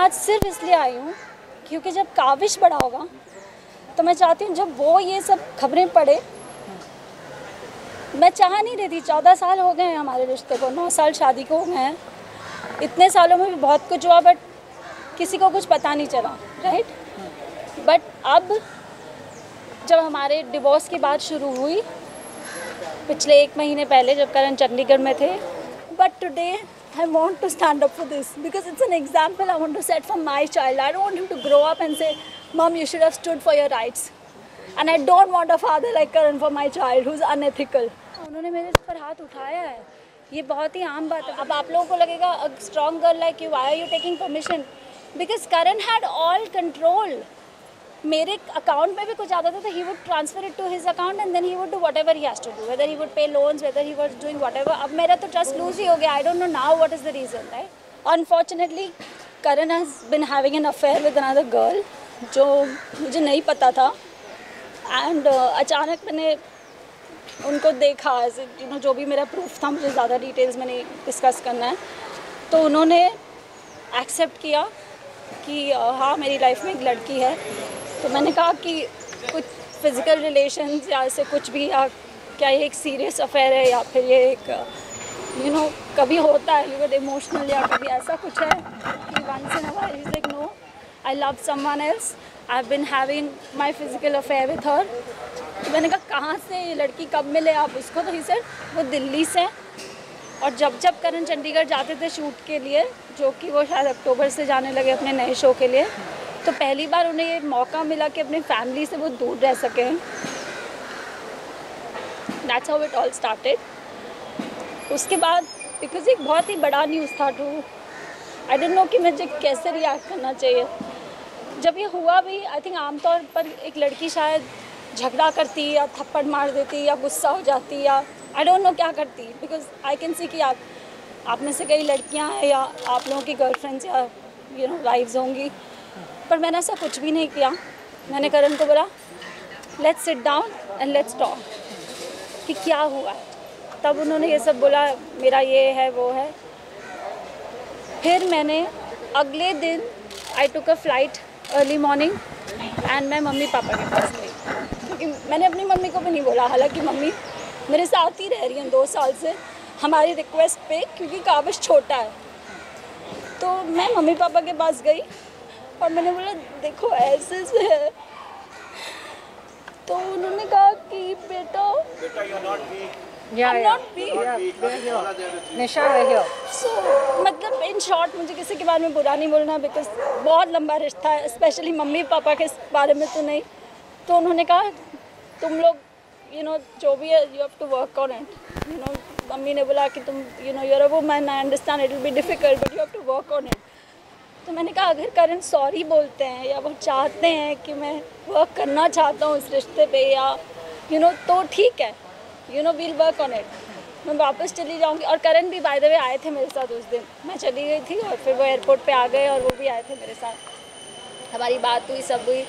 आज सिर्फ इसलिए आई हूँ क्योंकि जब काविश बड़ा होगा तो मैं चाहती हूँ जब वो ये सब खबरें पढ़े, मैं चाह नहीं रही थी। 14 साल हो गए हैं हमारे रिश्ते को, 9 साल शादी को हो गए हैं। इतने सालों में भी बहुत कुछ हुआ बट किसी को कुछ पता नहीं चला, राइट। बट अब जब हमारे डिवोर्स की बात शुरू हुई पिछले 1 महीने पहले, जब करण चंडीगढ़ में थे, but today I want to stand up for this because it's an example I want to set for my child. I don't want him to grow up and say, Mom, you should have stood for your rights. And I don't want a father like Karan for my child who's unethical. उन्होंने मेरे पर हाथ उठाया है, ये बहुत ही आम बात है। अब आप लोगों को लगेगा a strong girl like you, why are you taking permission? Because Karan had all control. मेरे अकाउंट में भी कुछ आता था तो he would transfer it to his account and then he would do whatever he has to do, whether he would pay loans, whether he was doing whatever. अब मेरा तो trust lose ही हो गया. I don't know now what is the reason, right? Unfortunately, Karan has been having an affair with another girl, जो मुझे नहीं पता था. And अचानक मैंने उनको देखा, जो भी मेरा प्रूफ था, मुझे ज़्यादा डिटेल्स में नहीं डिस्कस करना है, तो उन्होंने एक्सेप्ट किया कि हाँ मेरी लाइफ में एक लड़की है. तो मैंने कहा कि कुछ फिज़िकल रिलेशंस या ऐसे कुछ भी, या क्या ये एक सीरियस अफेयर है या फिर ये एक कभी होता है, यू गेट इमोशनल, या कभी ऐसा कुछ है कि once in a while he is like no, I love someone else, I have been having my physical affair with her. तो मैंने कहा कहाँ से ये लड़की, कब मिले आप उसको? तो ही सेड वो दिल्ली से. और जब जब करण चंडीगढ़ जाते थे शूट के लिए, जो कि वो शायद अक्टूबर से जाने लगे अपने नए शो के लिए, तो पहली बार उन्हें ये मौका मिला कि अपनी फैमिली से वो दूर रह सकें. That's how it all started. उसके बाद बिकॉज एक बहुत ही बड़ा न्यूज़ था टू, आई डोंट नो कि मुझे कैसे रिएक्ट करना चाहिए. जब ये हुआ भी, आई थिंक आमतौर पर एक लड़की शायद झगड़ा करती या थप्पड़ मार देती या गुस्सा हो जाती या आई डोंट नो क्या करती, बिकॉज आई कैन सी कि आप में से कई लड़कियां हैं या आप लोगों की गर्लफ्रेंड्स या वाइफ्स होंगी, पर मैंने ऐसा कुछ भी नहीं किया. मैंने करण को बोला let's sit down and let's talk कि क्या हुआ है. तब उन्होंने ये सब बोला, मेरा ये है वो है. फिर मैंने अगले दिन I took a flight early morning and मैं मम्मी पापा के पास गई, क्योंकि मैंने अपनी मम्मी को भी नहीं बोला. हालांकि मम्मी मेरे साथ ही रह रही हैं 2 साल से हमारी रिक्वेस्ट पे, क्योंकि काविश छोटा है. तो मैं मम्मी पापा के पास गई और मैंने बोला देखो ऐसे से है. तो उन्होंने कहा कि बेटा निशा है. सो मतलब इन शॉर्ट, मुझे किसी के बारे में बुरा नहीं बोलना बिकॉज बहुत लंबा रिश्ता है, स्पेशली मम्मी पापा के बारे में तो नहीं. तो उन्होंने कहा तुम लोग जो भी है you have to work on it. Mummy ने बोला कि तुम you are a woman, I understand it will be difficult but you have to work on it. तो मैंने कहा अगर करण सॉरी बोलते हैं या वो चाहते हैं कि मैं वर्क करना चाहता हूँ इस रिश्ते पे, या तो ठीक है, वील वर्क ऑन इट. मैं वापस चली जाऊँगी. और करण भी बाय द वे आए थे मेरे साथ उस दिन. मैं चली गई थी और फिर वो एयरपोर्ट पे आ गए और वो भी आए थे मेरे साथ. हमारी बात हुई, सब हुई.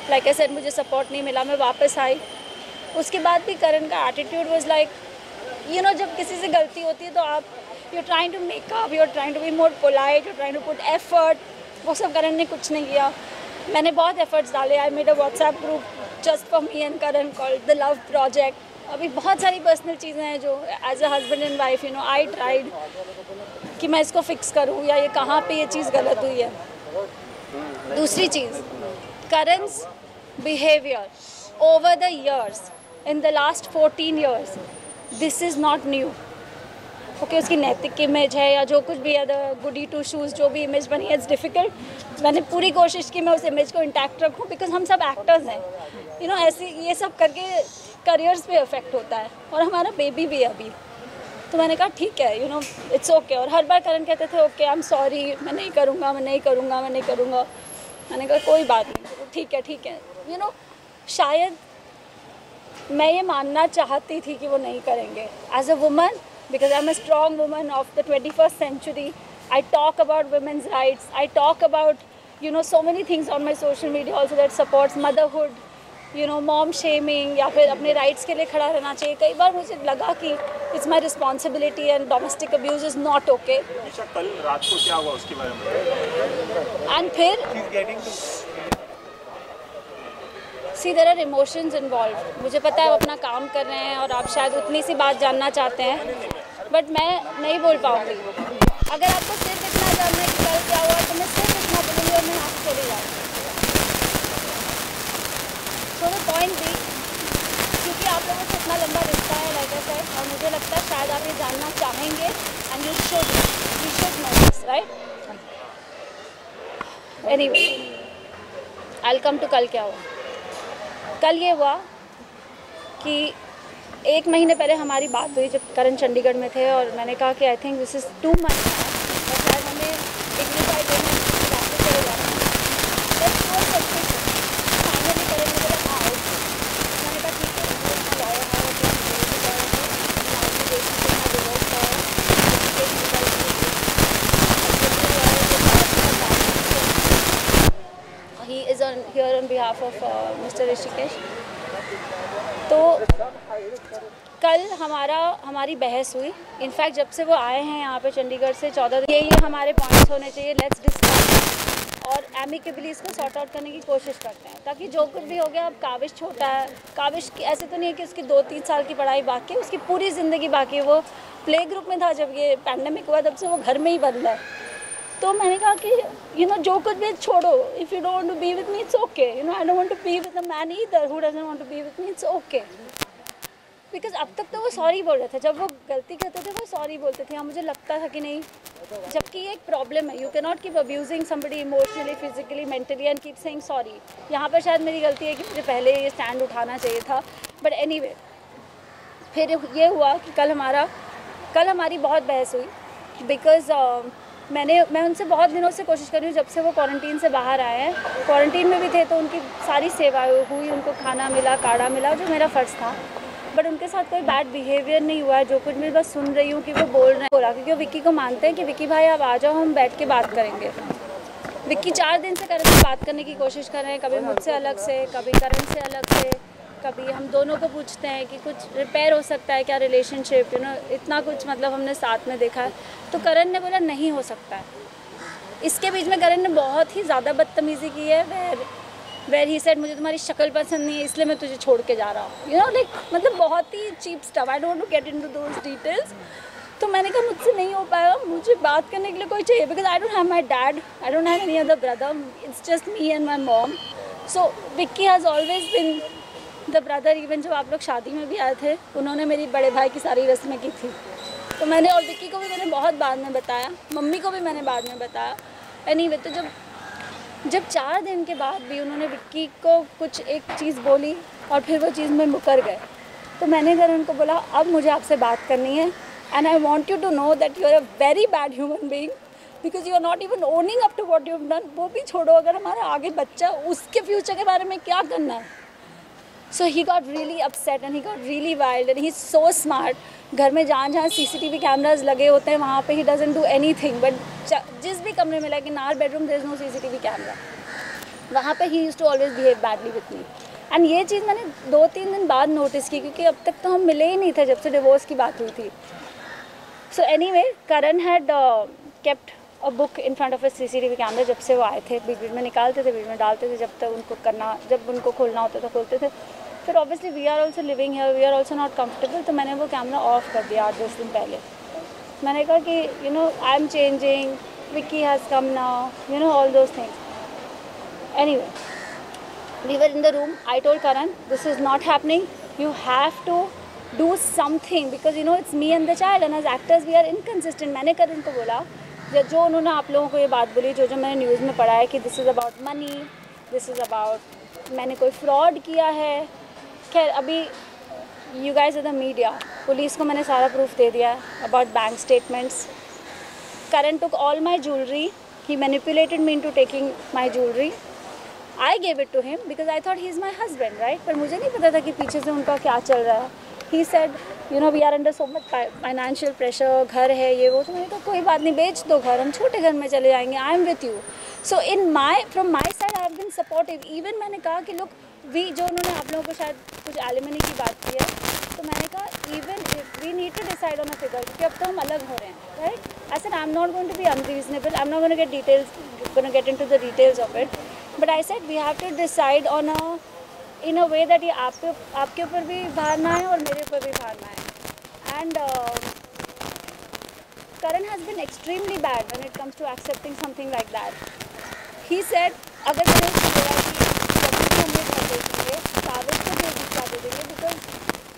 लाइक आई सेड, मुझे सपोर्ट नहीं मिला, मैं वापस आई. उसके बाद भी करण का एटीट्यूड वाज लाइक जब किसी से गलती होती है तो आप you trying to make up, you are trying to be more polite, you trying to put effort. वो सब करण ने कुछ नहीं किया. मैंने बहुत एफर्ट्स डाले. I made a WhatsApp group just for me and Karan called the love project. अभी बहुत सारी पर्सनल चीज़ें हैं जो as a husband and wife I tried कि मैं इसको फिक्स करूँ या ये कहाँ पे ये चीज़ गलत हुई है. दूसरी चीज़, करण's behavior over the years, in the last 14 years, this is not new. Okay, उसकी नैतिक इमेज है या जो कुछ भी है, द गुडी टू शूज़ जो भी इमेज बनी है, इट्स डिफ़िकल्ट. मैंने पूरी कोशिश की मैं उस इमेज को इंटैक्ट रखूं बिकॉज हम सब एक्टर्स हैं. ऐसे ये सब करके करियर्स पे अफेक्ट होता है और हमारा बेबी भी है अभी. तो मैंने कहा ठीक है, इट्स ओके. और हर बार करण कहते थे ओके, आई एम सॉरी, मैं नहीं करूँगा, मैं नहीं करूँगा, मैं नहीं करूँगा. मैंने कहा कोई बात नहीं, ठीक है ठीक है. शायद मैं ये मानना चाहती थी कि वो नहीं करेंगे. As a woman, because I'm a strong woman of the 21st century, I talk about women's rights, I talk about so many things on my social media also that supports motherhood, mom shaming या फिर अपने rights के लिए खड़ा रहना चाहिए। कई बार मुझे लगा कि it's my responsibility and domestic abuse is not okay. कल रात को क्या हुआ उसके बारे में? एंड फिर सी देयर आर इमोशंस इन्वॉल्व। मुझे पता है आप अपना काम कर रहे हैं और आप शायद उतनी सी बात जानना चाहते हैं, बट मैं नहीं बोल पाऊँगी। अगर आपको सिर्फ इतना जानना है कि कल क्या हुआ तो मैं सिर्फ इतना बोलूँगी और मैं यहाँ से चली जाऊँगी। सो द पॉइंट भी, क्योंकि आप लोगों से इतना लंबा रिश्ता है लाइक आई सेड, और मुझे लगता है शायद आप ये जानना चाहेंगे and you should know this, right? Anyway, I will come to कल क्या हुआ। कल ये हुआ कि 1 महीने पहले हमारी बात हुई जब करण चंडीगढ़ में थे, और मैंने कहा कि I think this is too much और शायद हमें डिग्निफाइड वे में वापस चले जाना है। लेट्स गो सबसे फाइनली करण ने बोला हाँ। मैंने कहा ठीक है, लॉयर है he is on here on behalf of mister Rishikesh. तो कल हमारी बहस हुई। इनफैक्ट जब से वो आए हैं यहाँ पे चंडीगढ़ से 14 दिन, ये हमारे पॉइंट्स होने चाहिए, लेट्स डिस्कस और एमिकेबली इसको सॉर्ट आउट करने की कोशिश करते हैं, ताकि जो कुछ भी हो गया। अब काविश छोटा है, काविश की ऐसे तो नहीं है कि उसकी 2-3 साल की पढ़ाई बाकी है, उसकी पूरी ज़िंदगी बाकी है। वो प्ले ग्रुप में था जब ये पैंडेमिक हुआ, तब से वो घर में ही बंद है। तो मैंने कहा कि जो कुछ भी छोड़ो, if you don't want to be with me it's okay, I don't want to be with a man either who doesn't want to be with me, it's okay. Because अब तक तो वो सॉरी बोल रहे थे, जब वो गलती करते थे वो सॉरी बोलते थे। मुझे लगता था कि नहीं, जबकि ये एक प्रॉब्लम है। You can not keep abusing somebody emotionally, physically, mentally and keep saying sorry. यहाँ पर शायद मेरी गलती है कि मुझे पहले ये स्टैंड उठाना चाहिए था, बट एनीवे। फिर ये हुआ कि कल हमारी बहुत बहस हुई, बिकॉज मैं उनसे बहुत दिनों से कोशिश कर रही हूँ, जब से वो क्वारंटीन से बाहर आए हैं। क्वारंटीन में भी थे तो उनकी सारी सेवाएं हुई, उनको खाना मिला, काढ़ा मिला, जो मेरा फ़र्ज़ था। बट उनके साथ कोई बैड बिहेवियर नहीं हुआ है। जो कुछ मैं बस सुन रही हूँ कि वो बोल रहे हैं, बोला क्योंकि वो विक्की को मानते हैं कि विक्की भाई आप आ जाओ, हम बैठ के बात करेंगे। विक्की 4 दिन से करण से बात करने की कोशिश कर रहे हैं, कभी मुझसे अलग से, कभी करण से अलग से, कभी हम दोनों को पूछते हैं कि कुछ रिपेयर हो सकता है क्या रिलेशनशिप, इतना कुछ मतलब हमने साथ में देखा है। तो करण ने बोला नहीं हो सकता है। इसके बीच में करण ने बहुत ही ज़्यादा बदतमीज़ी की है, वेर ही सेड मुझे तुम्हारी शक्ल पसंद नहीं है इसलिए मैं तुझे छोड़ के जा रहा हूँ, लाइक मतलब बहुत ही cheap stuff. I don't want to get into those details. तो मैंने कहा मुझसे नहीं हो पाएगा, मुझे बात करने के लिए कोई चाहिए, because I don't have my dad, I don't have any other brother, it's just me and my mom. So Vicky has always been the brother. Even जब आप लोग शादी में भी आए थे, उन्होंने मेरी बड़े भाई की सारी रस्में की थी। तो मैंने, और विक्की को भी मैंने बहुत बाद में बताया, मम्मी को भी मैंने बाद में बताया। एनीवे, तो जब 4 दिन के बाद भी उन्होंने विक्की को कुछ एक चीज़ बोली और फिर वो चीज़ में मुकर गए, तो मैंने करण को बोला अब मुझे आपसे बात करनी है, and I want you to know that you are a very bad human being, because you are not even owning up to what you have done. वो भी छोड़ो, अगर हमारा आगे बच्चा, उसके फ्यूचर के बारे में क्या करना है। So he got really upset and he got really wild and he is so smart. घर में जहाँ CCTV कैमराज लगे होते हैं वहाँ पे ही डजंट डू एनीथिंग, बट जिस भी कमरे में, like in our bedroom there is no CCTV camera, वहाँ पे ही used to always behave badly with me. And ये चीज़ मैंने 2-3 दिन बाद नोटिस की, क्योंकि अब तक तो हम मिले ही नहीं थे जब से डिवोर्स की बात हुई थी। So anyway, Karan had kept a book in front of a CCTV camera. जब से वो आए थे, बीच बीच में निकालते थे, बीच में डालते थे, जब उनको खोलना होता था खोलते थे। फिर obviously we are also living here, we are also not comfortable, तो मैंने वो कैमरा ऑफ कर दिया 8-10 दिन पहले। मैंने कहा कि I am changing, Vicky has come now, all those things. Anyway, we were in the room. I told Karan, this is not happening. You have to do something because it's me and the child, and as actors we are inconsistent. मैंने करण को बोला, जो उन्होंने आप लोगों को ये बात बोली, जो मैंने न्यूज़ में पढ़ा है कि this is about money, this is about मैंने कोई फ्रॉड किया है। खैर, अभी you guys are the media, police को मैंने सारा प्रूफ दे दिया about bank statements. Karan took all my jewelry. He manipulated me into taking my jewelry. I gave it to him because I thought he's my husband, right? पर मुझे नहीं पता था कि पीछे से उनका क्या चल रहा है। He said, we are under so much financial pressure, घर है ये वो। तो मैंने कहा कोई बात नहीं, बेच दो घर, हम छोटे घर में चले जाएंगे, I am with you. So from my side I have been supportive. Even मैंने कहा कि look, जो उन्होंने आप लोगों को शायद कुछ एलिमनी की बात की है, तो मैंने कहा even if we need to decide on a figure, क्योंकि अब तो हम अलग हो रहे हैं, right? I said I am not going to be unreasonable, I am not going to get into the details of it, but I said we have to decide on in a way that ये आपके ऊपर भी भार ना आए और मेरे ऊपर भी भार ना आए. And Karan has been extremely bad when it comes to accepting something like that. He said, अगर मैंने उसको बोला कि जब भी हमें घर देखेंगे कागज को भी भिजवा दे देंगे, बिकॉज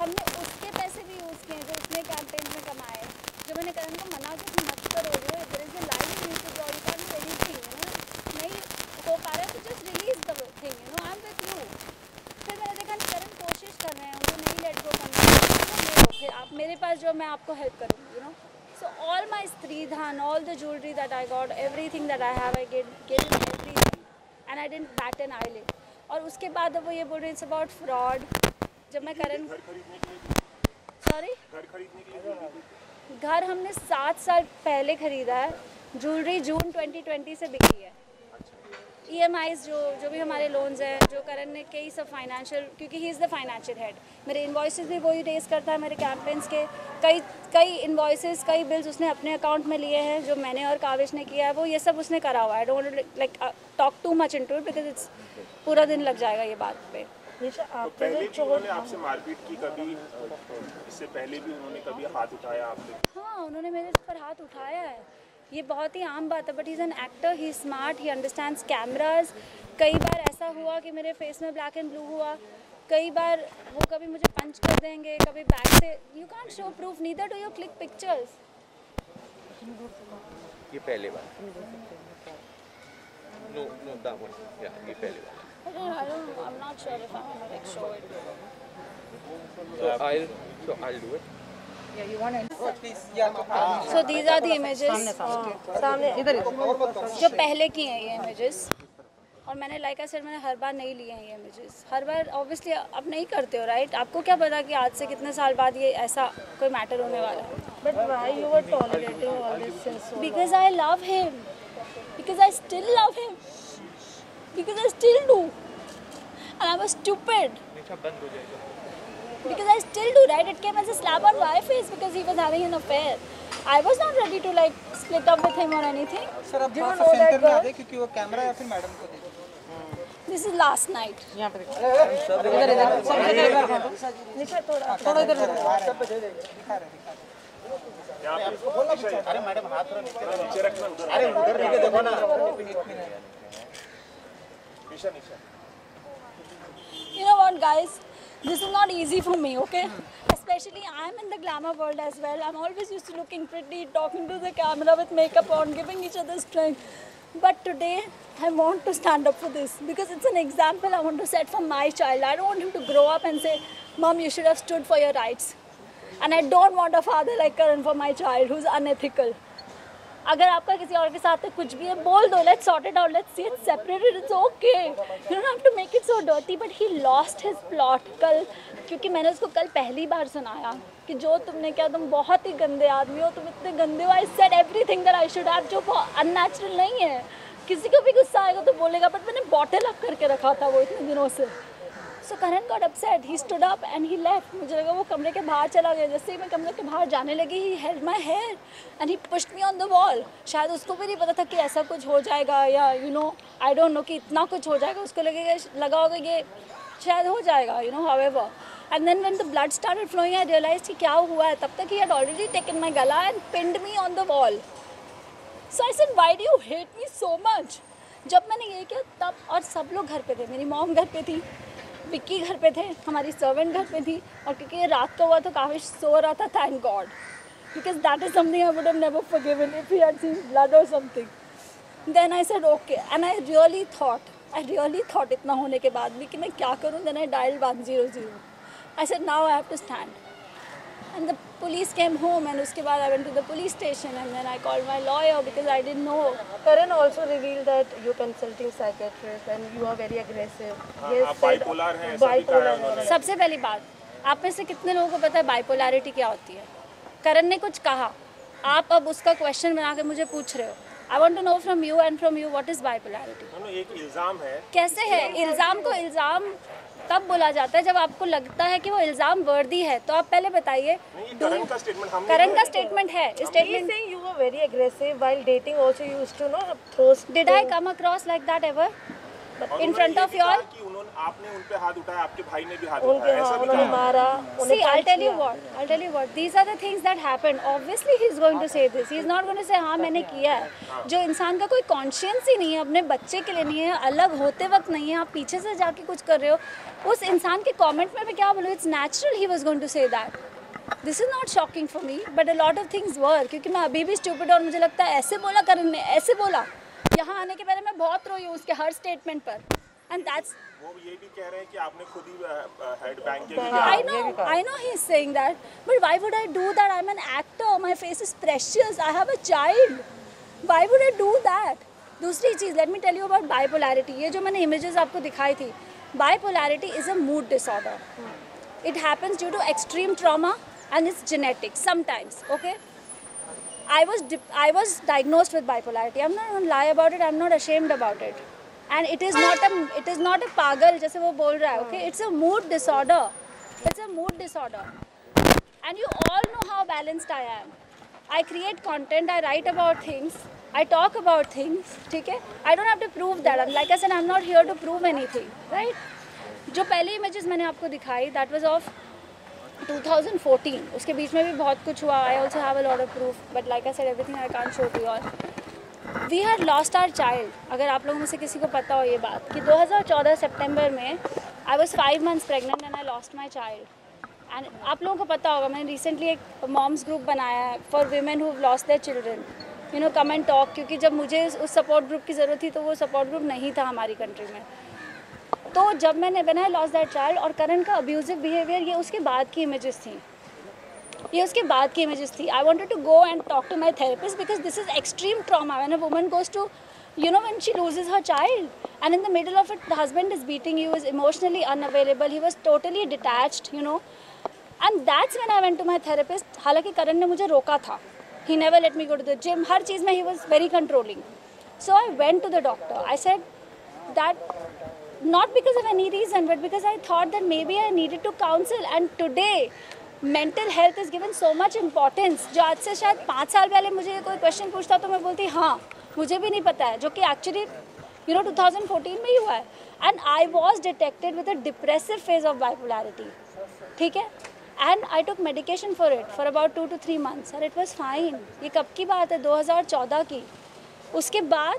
हमने उसके पैसे भी यूज़ किए जो उसने कैंपेन में कमाए. जो मैंने करण को मना कि तुम मत करो, there is a line you need to draw, you can do anything, नहीं हो पा रहा है तो just release the thing, I am with you. फिर मैंने देखा करण कोशिश कर रहे हैं उनको नहीं लेट गो करना, फिर आप मेरे पास जो मैं आपको हेल्प करूँगी, So all my Stridhan, all the jewelry that I got, everything that I have, I gave him everything, and I didn't bat an eyelid. और उसके बाद वो ये बोल रहे हैं it's about fraud. जब मैं करण sorry घर हमने 7 साल पहले खरीदा है, ज्वेलरी जून 2020 से बिकी है. EMIs जो भी हमारे लोन्स हैं, जो करण ने कई सब फाइनेंशियल, क्योंकि he is the financial head, मेरे इन्वॉइसेस भी वही रेज करता है, मेरे कैंपेन्स के कई इन्वॉइसेस, कई बिल्स उसने अपने अकाउंट में लिए हैं जो मैंने और काविश ने किया है, वो ये सब उसने करा हुआ है. I don't like talk too much into it because it's पूरा दिन लग जाएगा ये बात पे. तो पहले भी उन्होंने आपसे मारपीट की कभी, इससे पहले भी उन्होंने कभी हाथ उठाया आप पे? हाँ, उन्होंने मेरे पर हाथ उठाया है, ये बहुत ही आम बात है, but he is an actor, he smart, he understands cameras. कई बार ऐसा हुआ कि मेरे फेस में ब्लैक एंड ब्लू हुआ, कई बार वो कभी मुझे पंच कर देंगे, कभी बैक से. You can't show proof, neither do you click pictures. ये पहले बार नो दैट वन, या ये पहले बार. I'm not sure if I'm gonna like show it. So I'll do it. Yeah, you want to? So these are the images. सामने इधर जो पहले की हैं ये images. और मैंने लाइक आई सेड मैंने हर बार नहीं लिए हैं ये images. हर बार ऑब्वियसली आप नहीं करते हो, राइट? आपको क्या पता कि आज से कितने साल बाद ये ऐसा कोई मैटर होने वाला है. But why you were tolerating all this since so long? Because I love him. Because I still love him. Because I still do. And I was stupid. Because I still do, right? It came as a slap on my face because he was having an affair. I was not ready to like split up with him or anything. Sir अब थोड़ा सा centre में आ जाए क्योंकि वो camera या फिर madam को देखो. This is last night. यहाँ पे देखो. नीचे थोड़ा इधर दिखा रहे. अरे मैडम हाथ नीचे रखना, अरे उधर देखो ना. You know what, guys? This is not easy for me, okay? Especially I'm in the glamour world as well. I'm always used to looking pretty, talking to the camera with makeup on, giving each other strength. But today, I want to stand up for this because it's an example I want to set for my child. I don't want him to grow up and say, Mom, you should have stood for your rights. And I don't want a father like Karan for my child who's unethical. अगर आपका किसी और के साथ कुछ भी है बोल दो, let's sort it out, let's see it separated, it's okay. You don't have to make it so dirty. But he lost his plot कल, क्योंकि मैंने उसको कल पहली बार सुनाया कि जो तुमने किया, तुम बहुत ही गंदे आदमी हो, तुम इतने गंदे हो. I said everything that I should have, जो बहुत unnatural नहीं है. किसी को भी गुस्सा आएगा तो बोलेगा, बट मैंने बॉटल अप करके रखा था वो इतने दिनों से. So Karan got upset. He stood up and he left. मुझे लगा वो कमरे के बाहर चला गया. जैसे ही मैं कमरे के बाहर जाने लगी, he held my hair and he pushed me on the wall. शायद उसको भी नहीं पता था कि ऐसा कुछ हो जाएगा, या I don't know कि इतना कुछ हो जाएगा. उसको लगा होगा ये शायद हो जाएगा, however. And then when the blood started flowing, I realized कि क्या हुआ है. तब तक he had already taken my gala and pinned me on the wall. So I said, why do you hate me so much? जब मैंने ये किया तब, और सब लोग घर पे थे. मेरी मॉम घर पे थी, विक्की घर पे थे, हमारी सर्वेंट घर पे थी, और क्योंकि ये रात को हुआ तो काविश सो रहा था, thank God, because that is something I would have never forgiven if he had seen blood और something. Then I said okay, and I really thought इतना होने के बाद भी कि मैं क्या करूं. Then I dialed 100. I said now I have to stand. And the police came home, and उसके बाद I went to the police station, and then I called my lawyer because I didn't know. Karan also revealed that you're consulting psychiatrist and you are very aggressive. आप bipolar हैं, ऐसा भी कहा है उन्होंने. सबसे पहली बात, आप में से कितने लोगों को पता है बाइपोलैरिटी क्या होती है? करण ने कुछ कहा, आप अब उसका क्वेश्चन बना के मुझे पूछ रहे हो. I want to know from you and from you what is bipolarity. एक इल्जाम है. कैसे है इल्जाम को इल्जाम तब बोला जाता है जब आपको लगता है कि वो इल्ज़ाम वर्दी है। तो आप पहले बताइए, करण का स्टेटमेंट हम करण का स्टेटमेंट है। He's statement saying you were very aggressive while dating. Also, you used to throw. Did I come across like that ever in front of you all? आपने उन पे हाथ उठाया, आपके भाई ने भी हाथ उनके उठाया, ऐसा भी उन्होंने कहा। मारा. See, I'll tell you what. These are the things that happen. Obviously, he's going to say this. He's not going to say हाँ मैंने किया है। जो इंसान का कोई कॉन्शियंस ही नहीं है, अपने बच्चे के लिए नहीं है, अलग होते वक्त नहीं है, आप पीछे से जाके कुछ कर रहे हो, उस इंसान के कमेंट में मैं क्या बोलूँ? It's natural he was going to say that. This is not shocking for me, but a lot of things were. क्योंकि मैं अभी भी stupid और मुझे लगता है ऐसे बोला करण ने, ऐसे बोला। यहाँ आने के पहले मैं बहुत रोई हूँ उसके हर स्टेटमेंट पर। And that's वो ये भी कह रहे हैं कि आपने खुद ही हेड बैंक के I know he's saying that, but why would I do that? I'm an actor. My face is precious. I have a child. Why would I do that? दूसरी चीज़, let me tell you about bipolarity. ये जो मैंने images आपको दिखाई थी, bipolarity is a mood disorder. It happens due to extreme trauma and it's genetic sometimes. Okay. I was diagnosed with bipolarity. I'm not going to lie about it. I'm not ashamed about it. And it is not a pagal जैसे वो बोल रहा है. Okay, it's a mood disorder. It's a mood disorder. And you all know how balanced I am. I create content. I write about things. I talk about things. ठीक है? I don't have to prove that. Like I said, I'm not here to prove anything. Right? जो पहले images मैंने आपको दिखाई, that was of 2014. उसके बीच में भी बहुत कुछ हुआ. I also have a lot of proof. But like I said, everything I can't show to you all. We had lost our child. अगर आप लोगों में से किसी को पता हो ये बात कि 2014 सितंबर में I was 5 months pregnant and I lost my child. And आप लोगों को पता होगा, मैंने recently एक moms group बनाया है for women who've lost their children. You know, come and talk. क्योंकि जब मुझे उस support group की ज़रूरत थी तो वो support group नहीं था हमारी country में। तो जब मैंने when I lost that child और करण का abusive behavior, ये उसके बाद की images थी। ये उसके बाद की images थी. I wanted to go and talk to my therapist because this is extreme trauma. When a woman goes to, you know, when she loses her child and in the middle of it, the husband is beating you, is emotionally unavailable, he was totally detached, you know. And that's when I went to my therapist. हालांकि करण ने मुझे रोका था. He never let me go to the gym. हर चीज़ में he was very controlling. So I went to the doctor. I said that not because of any reason, but because I thought that maybe I needed to counsel. And today, mental health is given so much importance. जो आज से शायद 5 साल पहले मुझे कोई question पूछता तो मैं बोलती हाँ मुझे भी नहीं पता है, जो कि एक्चुअली 2014 में ही हुआ है। And I was detected with a depressive phase of bipolarity, ठीक है। And I took medication for it for about 2 to 3 months और इट वॉज फाइन। ये कब की बात है? 2014 की। उसके बाद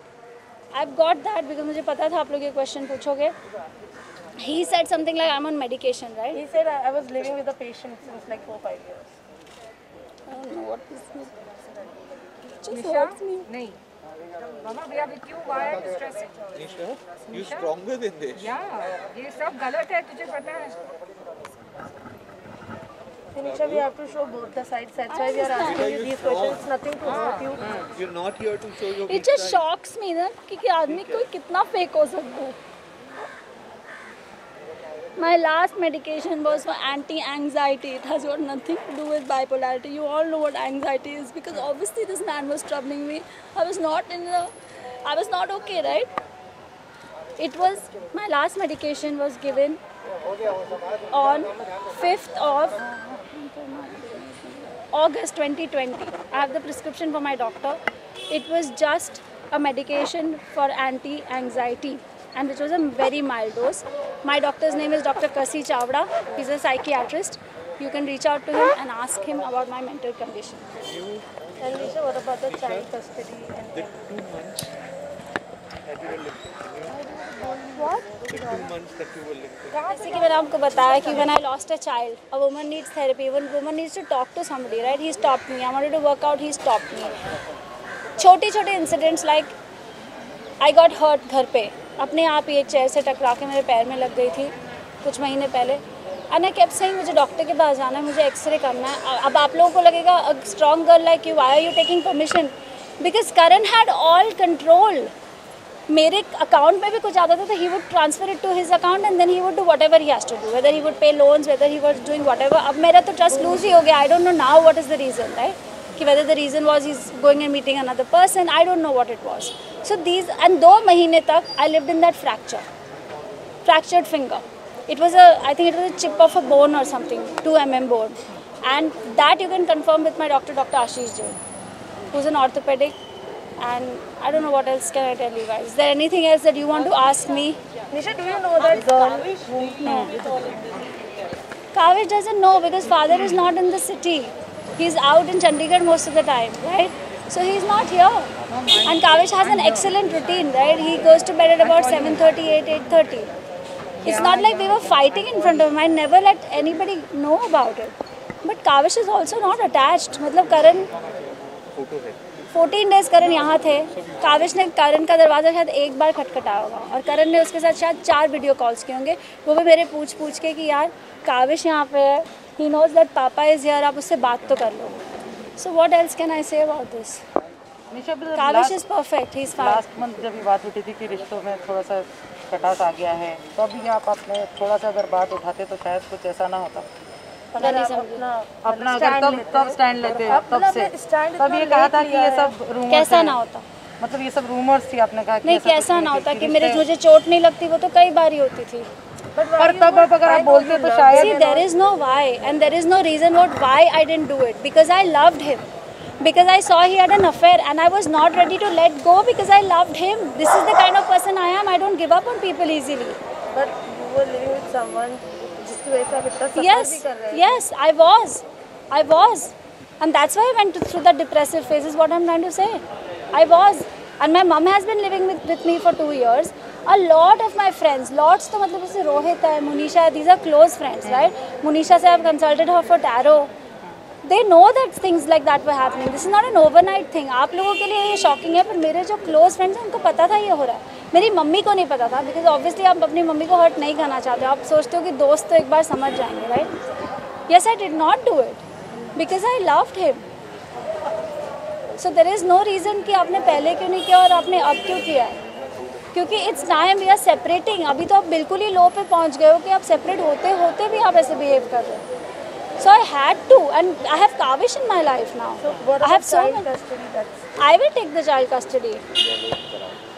आई गॉट दैट बिकॉज मुझे पता था आप लोग ये क्वेश्चन पूछोगे। He said something like I'm on medication, right? He said I was living with a patient since like 4-5 years. I don't know what this means. Just Nisha? hurts me. नहीं. Mama, we are with you. Why are you stressing? Nisha, you stronger than this. Yeah, ये सब गलत है, तुझे पता है. Nisha, we have to show both the sides. That's why we are asking you these questions. Nothing to hurt you. You're not here to show your It just shocks me ना कि आदमी कोई कितना फेक हो सकता है। My last medication was for anti-anxiety. It has got nothing to do with bipolarity. You all know what anxiety is because obviously this man was troubling me. I was not okay, right? It was, my last medication was given on 5th of August 2020. I have the prescription for my doctor. It was just a medication for anti-anxiety, and which was a very mild dose. My doctor's name is Dr. Kasi Chawda. He's a psychiatrist. You can reach out to him and ask him about my mental condition. And Nisha, what about the child custody? The 2 months that you were living. What? The 2 months that you were living. जैसे कि मैंने आपको बताया कि when I lost a child, a woman needs therapy. When woman needs to talk to somebody, right? He stopped me. I wanted to work out. He stopped me. छोटे-छोटे incidents like I got hurt घर पे. अपने आप ही एक chair से टकरा के मेरे पैर में लग गई थी कुछ महीने पहले। एंड आई केप्ट सेइंग मुझे डॉक्टर के पास जाना है, मुझे एक्सरे करना है। अब आप लोगों को लगेगा a strong girl like you, why are you taking permission? Because Karan had all control. मेरे अकाउंट में भी कुछ आता था तो he would transfer it to his account and then he would do whatever he has to do, whether he would pay loans, whether he was doing whatever. अब मेरा तो ट्रस्ट लूज ही हो गया। I don't know now what is the reason, right? कि whether the reason was he's going and meeting another person, I don't know what it was. So these, and 2 महीने तक I lived in that fractured finger. it was I think it was a chip of a bone or something, 2 mm bone, and that you can confirm with my doctor, Dr. Ashish Jain, who's an orthopedic. And I don't know what else can I tell you guys. Is there anything else that you want to ask me? Nisha, do you know that girl? No. Kavish doesn't know because father is not in the city. He's out in Chandigarh most of the time, right? So he's not here. And Kavish has an excellent routine, right? He goes to bed at about 7:30, 8:30. It's not like we were fighting in front of him. I never let anybody know about it. But Kavish is also not attached. मतलब Karan 14 days करण यहाँ थे. काविश ने करण का दरवाज़ा शायद एक बार खटखटाया होगा और करण ने उसके साथ शायद 4 वीडियो कॉल्स किए होंगे, वो भी मेरे पूछ के कि यार काविश यहाँ पे है, ही नोज़ दैट पापा इज़ हियर, आप उससे बात तो कर लो. So what else can I say about this? Kavish is perfect, he is fine. Last month जब ये बात उठी थी कि रिश्तों में थोड़ा सा खटास आ गया है, तो अभी आप अपने थोड़ा सा अगर बात उठाते तो शायद कुछ ऐसा ना होता. अगर आप अपना अगर तब स्टैंड लेते तब ये कहा था कि ये सब रूमर्स कैसा ना होता, मतलब ये सब रूमर्स थी, आपने कहा कि नहीं कैसा ना होता कि मुझे चोट नहीं लगती, वो तो कई बार ही होती थी. पर तब अब अगर आप बोलते तो शायद See, there is no why and there is no reason why I didn't do it, because I loved him, because I saw he had an affair and I was not ready to let go because I loved him. This is the kind of person I am. I don't give up on people easily. But you were living with someone जिसकी वजह से आप इतना सफर भी कर रहे हैं. Yes, I was, and that's why I went through the depressive phase. Is what I'm trying to say. I was, and my mom has been living with me for 2 years. A lot of my friends, lots तो मतलब जैसे रोहित है, मुनीशा है, these are close friends, right? Munisha से I've consulted her for tarot. They know that things like that were happening. This is not an overnight thing. आप लोगों के लिए ये शॉकिंग है, पर मेरे जो क्लोज फ्रेंड्स हैं उनको पता था ये हो रहा है. मेरी मम्मी को नहीं पता था, बिकॉज ऑब्वियसली आप अपनी मम्मी को हर्ट नहीं करना चाहते हो. आप सोचते हो कि दोस्त तो एक बार समझ जाएंगे, right? Yes, I did not do it because I loved him. So there is no reason कि आपने पहले क्यों नहीं किया और आपने अब क्यों किया है. क्योंकि it's time we are separating. अभी तो आप बिल्कुल ही लो पे पहुंच गए हो कि आप सेपरेट होते होते भी आप ऐसे बिहेव कर रहे हो. So I had to, and I have Kavish in my life now. So what I have about so child many. custody? I will take the child custody.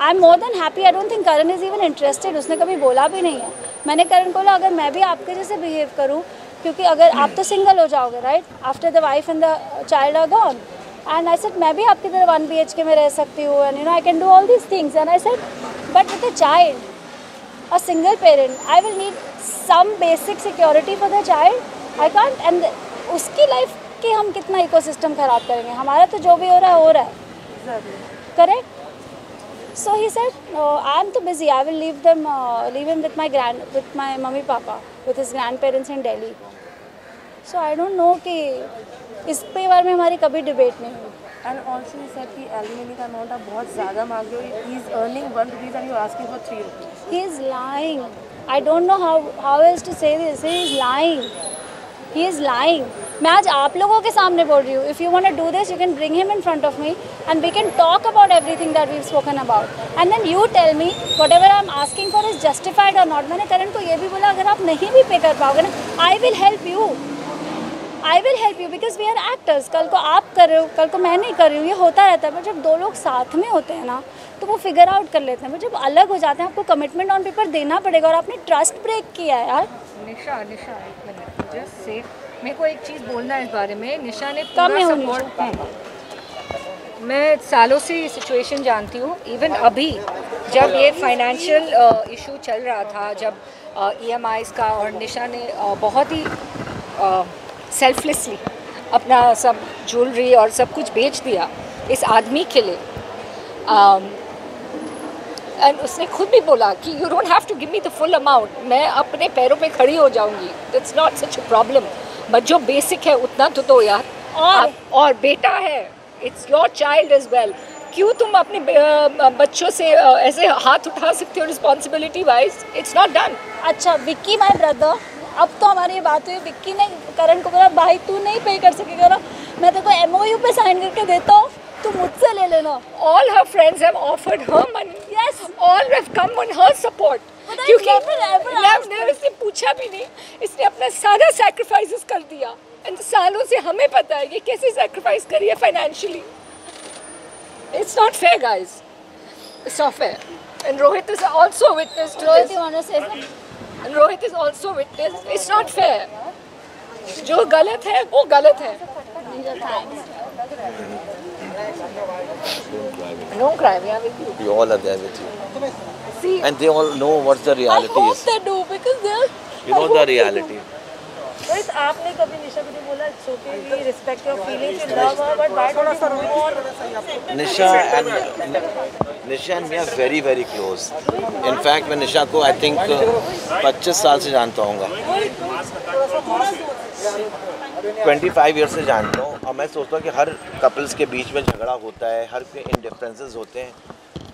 I'm more than happy. I don't think Karan is even interested. उसने कभी बोला भी नहीं है. मैंने करण को बोला अगर मैं भी आपके जैसे बिहेव करूँ, क्योंकि अगर आप तो सिंगल हो जाओगे, right, after the wife and the child are gone, and I said मैं भी आपकी तरह 1 BHK में रह सकती हूँ, and you know I can do all these things. And I said but with a child, a single parent, I will need some basic security for the child. I can't, and उसकी life की हम कितना ecosystem खराब करेंगे. हमारा तो जो भी हो रहा है correct. So he said, I am too busy. I will leave him with my mummy papa, with his grandparents in Delhi. So I don't know कि इस पे बारे में हमारी कभी डिबेट नहीं हुई. And also he said कि alimony का amount आप बहुत ज़्यादा मांग रहे हो. He is earning 1 rupees and you are asking for 3 rupees. He is lying. I don't know how else to say this. He is lying. He is lying. मैं आज आप लोगों के सामने बोल रही हूँ. If you want to do this, you can bring him in front of me and we can talk about everything that we've spoken about. And then you tell me whatever I'm asking for is justified or not. मैंने करण को ये भी बोला अगर आप नहीं भी पे कर पाओगे ना, I will help you. I will help you because we are actors. कल को आप कर रहे हो, कल को मैं नहीं कर रही हूँ, ये होता रहता है. पर जब 2 लोग साथ में होते हैं ना तो वो फिगर आउट कर लेते हैं. पर जब अलग हो जाते हैं आपको कमिटमेंट ऑन पेपर देना पड़ेगा और आपने ट्रस्ट ब्रेक किया है यार. निशा एक मिनट, जस्ट से मेरे को एक चीज़ बोलना है इस बारे में. निशा ने कम पूरा है सपोर्ट. मैं सालों से ये सिचुएशन जानती हूँ. इवन अभी जब ये फाइनेंशियल इशू चल रहा था, जब EMIs का, और निशा ने बहुत ही सेल्फलेसली अपना सब ज्वेलरी और सब कुछ बेच दिया इस आदमी के लिए. एंड उसने खुद भी बोला कि you don't have to give me the full amount, मैं अपने पैरों पे खड़ी हो जाऊंगी, it's not such a problem, but जो बेसिक है उतना तो दो यार. और बेटा है, it's your child as well. क्यों तुम अपने बच्चों से ऐसे हाथ उठा सकते हो responsibility wise? It's not done. अच्छा विक्की माय ब्रदर, अब तो हमारी ये बात हुई. विक्की ने करण को बोला भाई तू नहीं पे कर सकेगा ना, मैं तेरे को MOU पे साइन करके देता हूँ, तू मुझसे ले लेना. All her friends have offered her money. Yes. All have come on her support. But I क्योंकि never asked मैंने इससे पूछा भी नहीं. इसने अपना सारा सैक्रिफाइसेस कर दिया. एंड सालों से हमें पता है कि कैसे सैक्रिफाइस करी है financially. It's not fair, guys. It's not fair. And Rohit is also witness to Rohit, this. you want to say something? And Rohit is also witness. It's not fair. जो गलत है वो गलत है. Don't cry, we are with you. We all are there with you. See, And they all know what the I reality hope is. they do because they're. You know the reality. Guys, आपने कभी निशा को नहीं बोला it's okay, we respect your feelings, you love her, but why don't you move on? Nisha and me are very very close. In fact, मैं निशा को I think 25 साल से जानता हूँगा. 25 ईयर से जानता हूँ और मैं सोचता हूँ कि हर कपल्स के बीच में झगड़ा होता है, हर के इंडिफरेंसेस होते हैं,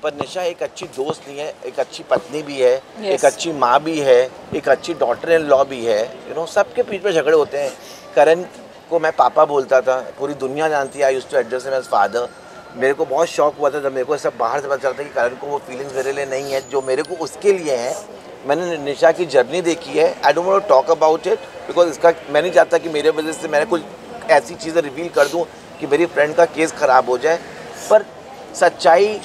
पर निशा एक अच्छी दोस्त नहीं है, एक अच्छी पत्नी भी है, एक अच्छी माँ भी है, एक अच्छी डॉटर इन लॉ भी है. यू नो, सबके बीच में झगड़े होते हैं. करण को मैं पापा बोलता था, पूरी दुनिया जानती है. I used to address him as father. मेरे को बहुत शौक हुआ था जब मेरे को सब बाहर से पता चलता कि करण को वो फीलिंग्स मेरे लिए नहीं है जो मेरे को उसके लिए है. मैंने निशा की जर्नी देखी है. I don't want to talk about it because इसका मैं नहीं चाहता कि मेरे वजह से मैंने कुछ ऐसी चीज़ें रिवील कर दूं कि मेरी फ्रेंड का केस ख़राब हो जाए. पर सच्चाई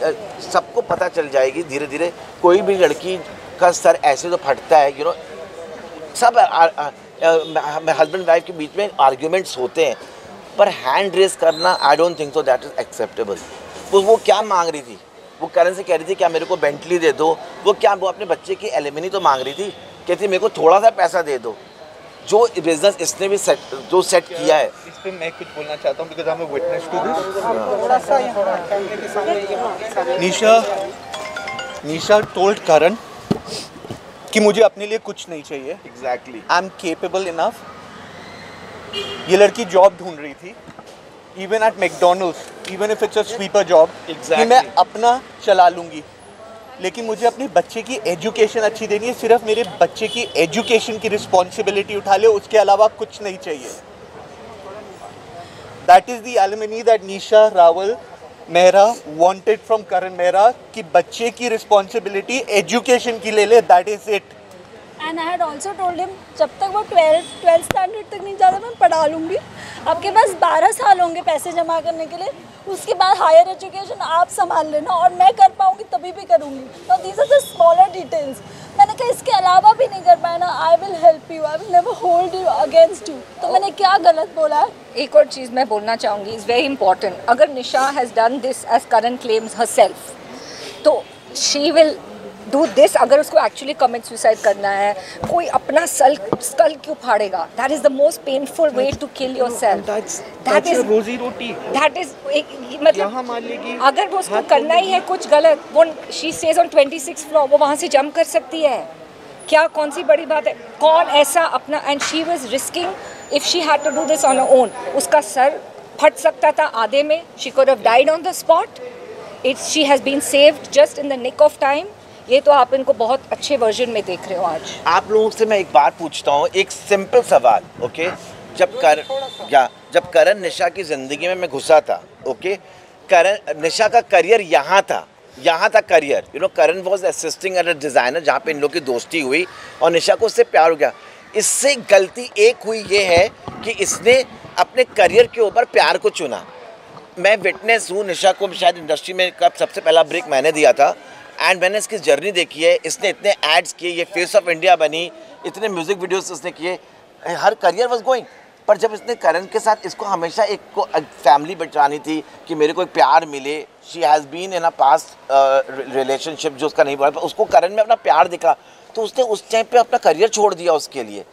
सबको पता चल जाएगी धीरे धीरे. कोई भी लड़की का सर ऐसे तो फटता है. यू नो, सब हस्बैंड वाइफ के बीच में आर्ग्यूमेंट्स होते हैं, पर हैंड रेस करना I don't think so that is acceptable. वो क्या मांग रही थी? वो करण से कह रही थी क्या मेरे को बेंटली दे दो. वो अपने बच्चे की एलिमनी तो मांग रही थी, कहती मेरे को थोड़ा सा पैसा दे दो. जो बिजनेस इसने भी सेट किया है. इस पे मैं कुछ बोलना चाहता हूँ because I am a witness to this. Nisha told Karan कि मुझे अपने लिए कुछ नहीं चाहिए. Exactly. I am capable enough. ये लड़की जॉब ढूंढ रही थी, even at McDonald's, even if it's a sweeper job, कि मैं अपना चला लूँगी, लेकिन मुझे अपने बच्चे की एजुकेशन अच्छी देनी है. सिर्फ मेरे बच्चे की एजुकेशन की रिस्पॉन्सिबिलिटी उठा ले, उसके अलावा कुछ नहीं चाहिए. That is the alimony that Nisha Rawal Mehra wanted from Karan Mehra, कि बच्चे की रिस्पॉन्सिबिलिटी एजुकेशन की ले ले. That is it. And I had also told him जब तक वो 12th स्टैंडर्ड तक नहीं जाता मैं पढ़ा लूँगी. आपके पास 12 साल होंगे पैसे जमा करने के लिए, उसके बाद हायर एजुकेशन आप संभाल लेना और मैं कर पाऊँगी तभी भी करूँगी. तो these are the smaller details. मैंने कहा इसके अलावा भी नहीं कर पाया ना, I will help you, I will never hold you against you. तो मैंने क्या गलत बोला है? एक और चीज़ मैं बोलना चाहूँगी, इज़ वेरी इंपॉर्टेंट. अगर Nisha has done this as Karan claims herself, तो शी विल डू दिस. अगर उसको एक्चुअली कमिट सुसाइड करना है, कोई अपना स्कल क्यों फाड़ेगा? That is the most painful way to kill yourself. That is रोजी रोटी. दैट इज मतलब अगर वो उसको करना ही है कुछ गलत, वो she stage on 26th floor, वो वहाँ से जंप कर सकती है. क्या कौन सी बड़ी बात है? कौन ऐसा अपना, and she was risking. If she had to do this on her own, उसका सर फट सकता था आधे में. She could have died on the spot. She has been saved just in the nick of time. ये तो आप इनको बहुत अच्छे वर्जन में देख रहे हो आज. आप लोगों से मैं एक बात पूछता हूँ, एक सिंपल सवाल. ओके, जब करण निशा की ज़िंदगी में मैं घुसा था, ओके, करण निशा का करियर यहाँ था career. You know, Karan was assisting at a designer जहाँ पे इन लोग की दोस्ती हुई और निशा को उससे प्यार हो गया. इससे गलती एक हुई ये है कि इसने अपने करियर के ऊपर प्यार को चुना. मैं विटनेस हूँ. निशा को शायद इंडस्ट्री में कब सबसे पहला ब्रेक मैंने दिया था, एंड मैंने इसकी जर्नी देखी है. इसने इतने एड्स किए, ये फेस ऑफ इंडिया बनी, इतने म्यूज़िक वीडियोस इसने किए, हर करियर वाज गोइंग. पर जब इसने करण के साथ, इसको हमेशा एक को फैमिली बिठानी थी कि मेरे को एक प्यार मिले. She has been in a past relationship जो उसका नहीं बढ़ा, उसको करण में अपना प्यार दिखा, तो उसने उस टाइम पे अपना करियर छोड़ दिया उसके लिए.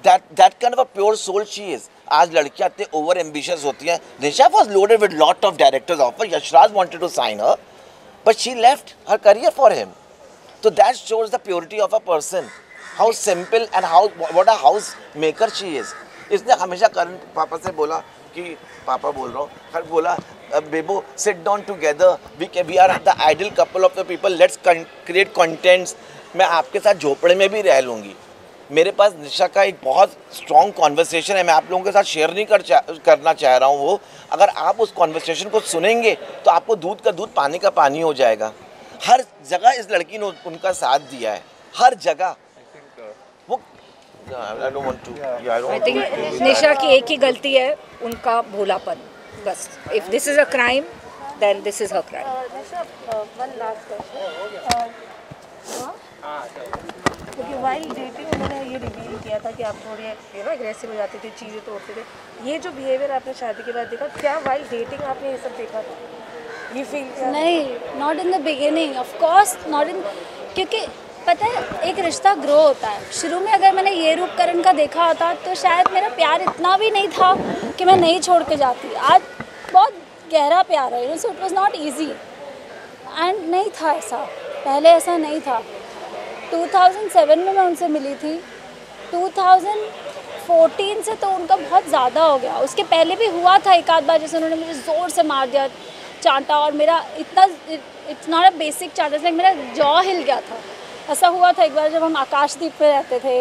That kind of a pure soul she is. आज लड़कियाँ इतने ओवर एम्बिशियस होती हैं. Nisha was loaded with lot of directors offer. Yashraj wanted to sign her, but she left her career for him. So that shows the purity of a person, how simple and what a house maker she is. इसने हमेशा करण पापा से बोला कि पापा बोल रहा हूँ, हर बोला बेबो sit down together, we are the ideal couple of the people, let's create contents. मैं आपके साथ झोपड़े में भी रह लूँगी. मेरे पास निशा का एक बहुत स्ट्रॉन्ग कॉन्वर्सेशन है, मैं आप लोगों के साथ शेयर नहीं करना चाह रहा हूँ. वो अगर आप उस कॉन्वर्सेशन को सुनेंगे तो आपको दूध का दूध पानी का पानी हो जाएगा. हर जगह इस लड़की ने उनका साथ दिया है, हर जगह. वो आई थिंक निशा की एक ही गलती है, उनका भोलापन. बस. If this is a crime, then this is her crime. Nisha, one last question. क्योंकि वाइल डेटिंग उन्होंने ये रिवील किया था कि आप थोड़े एग्रेसिव हो जाते थे, चीज़ें तोड़ते थे। ये जो बिहेवियर आपने शादी के बाद देखा, क्या वाइल डेटिंग आपने ये सब देखा था? ये फील किया? नहीं, not in the beginning, of course not in, क्योंकि पता है एक रिश्ता ग्रो होता है। शुरू में अगर मैंने ये रूप करण का देखा होता तो शायद मेरा प्यार इतना भी नहीं था कि मैं नहीं छोड़ के जाती। आज बहुत गहरा प्यार है, so it was not easy and नहीं था ऐसा, पहले ऐसा नहीं था। 2007 में मैं उनसे मिली थी, 2014 से तो उनका बहुत ज़्यादा हो गया। उसके पहले भी हुआ था एक आध बार, जैसे उन्होंने मुझे ज़ोर से मार दिया, चांटा, और मेरा इतना, इट्स नॉट अ बेसिक चांटा, लाइक मेरा जॉ हिल गया था। ऐसा हुआ था एक बार जब हम आकाशदीप पे रहते थे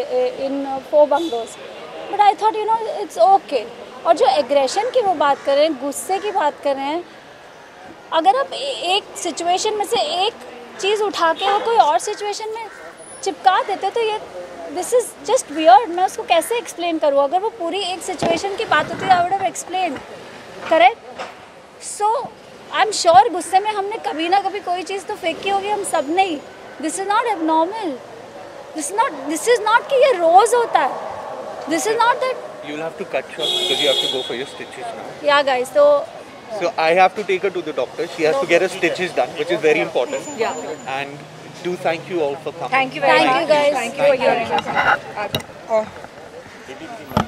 इन 4 bungalows, but I thought it's okay. और जो एग्रेशन की वो बात कर रहे हैं, गुस्से की बात कर रहे हैं, अगर आप एक सिचुएशन में से एक चीज़ उठा के वो कोई और सिचुएशन में चिपका देते तो ये दिस इज़ जस्ट वियर्ड। मैं उसको कैसे एक्सप्लेन करूँ? अगर वो पूरी एक सिचुएशन की बात होती आई would have explain, correct? So I am sure गुस्से में हमने कभी ना कभी कोई चीज़ तो फेंकी होगी हम सब ने ही। This is not abnormal, this is not कि ये रोज़ होता है, this is not that. You'll have to cut short because you have to go for your stitches now. Yeah guys, So I have to take her to the doctor. She has to get her stitches done, which is very important. Yeah. And do thank you all for coming. Thank you very much. Thank you guys. Thank you for hearing us. दीदी